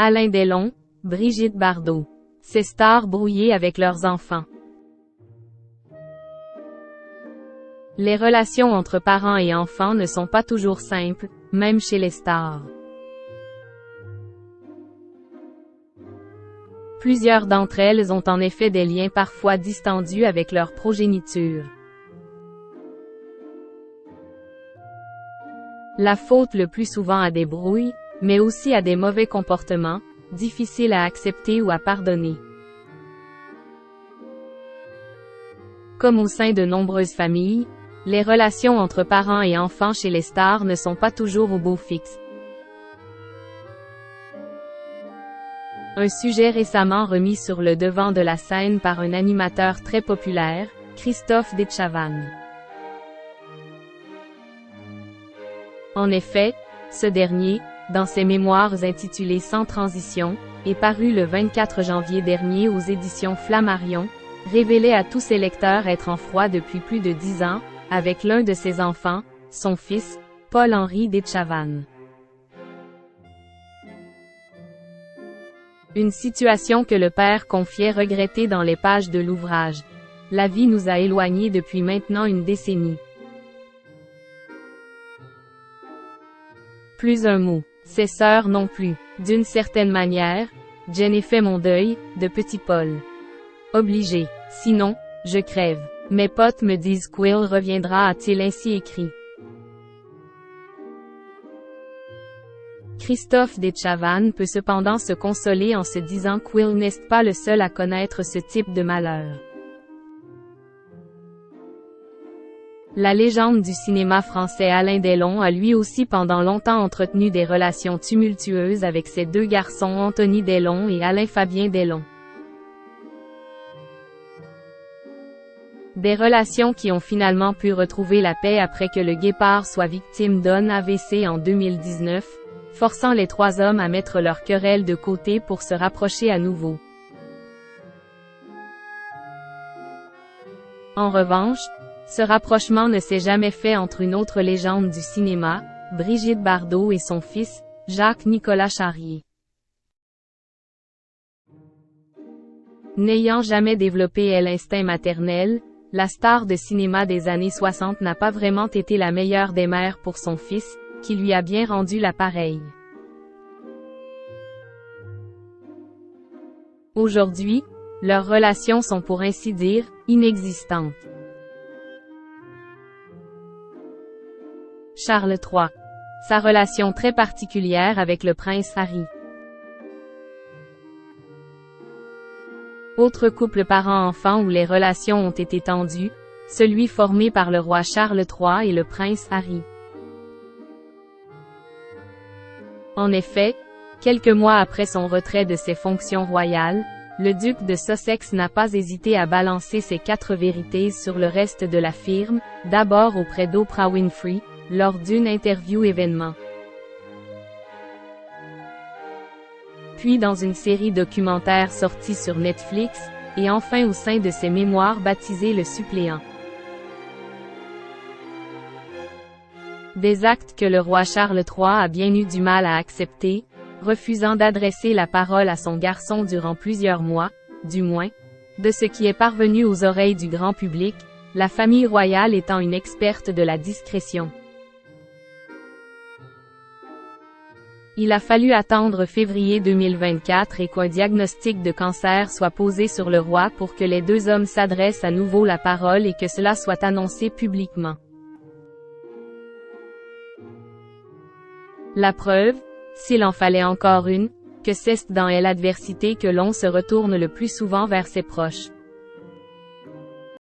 Alain Delon, Brigitte Bardot. Ces stars brouillées avec leurs enfants. Les relations entre parents et enfants ne sont pas toujours simples, même chez les stars. Plusieurs d'entre elles ont en effet des liens parfois distendus avec leur progéniture. La faute le plus souvent à des brouilles, mais aussi à des mauvais comportements, difficiles à accepter ou à pardonner. Comme au sein de nombreuses familles, les relations entre parents et enfants chez les stars ne sont pas toujours au beau fixe. Un sujet récemment remis sur le devant de la scène par un animateur très populaire, Christophe Dechavanne. En effet, ce dernier, dans ses mémoires intitulées Sans transition, est paru le 24 janvier dernier aux éditions Flammarion, révélait à tous ses lecteurs être en froid depuis plus de 10 ans, avec l'un de ses enfants, son fils, Paul-Henri Dechavanne. Une situation que le père confiait regretter dans les pages de l'ouvrage. La vie nous a éloignés depuis maintenant une décennie. Plus un mot. Ses sœurs non plus. D'une certaine manière, Jenny fait mon deuil, de petit Paul. Obligé. Sinon, je crève. Mes potes me disent qu'Will reviendra, a-t-il ainsi écrit. Christophe Dechavanne peut cependant se consoler en se disant qu'Will n'est pas le seul à connaître ce type de malheur. La légende du cinéma français Alain Delon a lui aussi pendant longtemps entretenu des relations tumultueuses avec ses deux garçons Anthony Delon et Alain-Fabien Delon. Des relations qui ont finalement pu retrouver la paix après que le guépard soit victime d'un AVC en 2019, forçant les trois hommes à mettre leur querelle de côté pour se rapprocher à nouveau. En revanche, ce rapprochement ne s'est jamais fait entre une autre légende du cinéma, Brigitte Bardot et son fils, Jacques-Nicolas Charrier. N'ayant jamais développé l'instinct maternel, la star de cinéma des années 60 n'a pas vraiment été la meilleure des mères pour son fils, qui lui a bien rendu l'appareil. Aujourd'hui, leurs relations sont pour ainsi dire, inexistantes. Charles III. Sa relation très particulière avec le prince Harry. Autre couple parent-enfant où les relations ont été tendues, celui formé par le roi Charles III et le prince Harry. En effet, quelques mois après son retrait de ses fonctions royales, le duc de Sussex n'a pas hésité à balancer ses 4 vérités sur le reste de la firme, d'abord auprès d'Oprah Winfrey, lors d'une interview événement. Puis dans une série documentaire sortie sur Netflix, et enfin au sein de ses mémoires baptisées Le Suppléant. Des actes que le roi Charles III a bien eu du mal à accepter, refusant d'adresser la parole à son garçon durant plusieurs mois, du moins, de ce qui est parvenu aux oreilles du grand public, la famille royale étant une experte de la discrétion. Il a fallu attendre février 2024 et qu'un diagnostic de cancer soit posé sur le roi pour que les deux hommes s'adressent à nouveau la parole et que cela soit annoncé publiquement. La preuve, s'il en fallait encore une, que c'est dans l'adversité que l'on se retourne le plus souvent vers ses proches.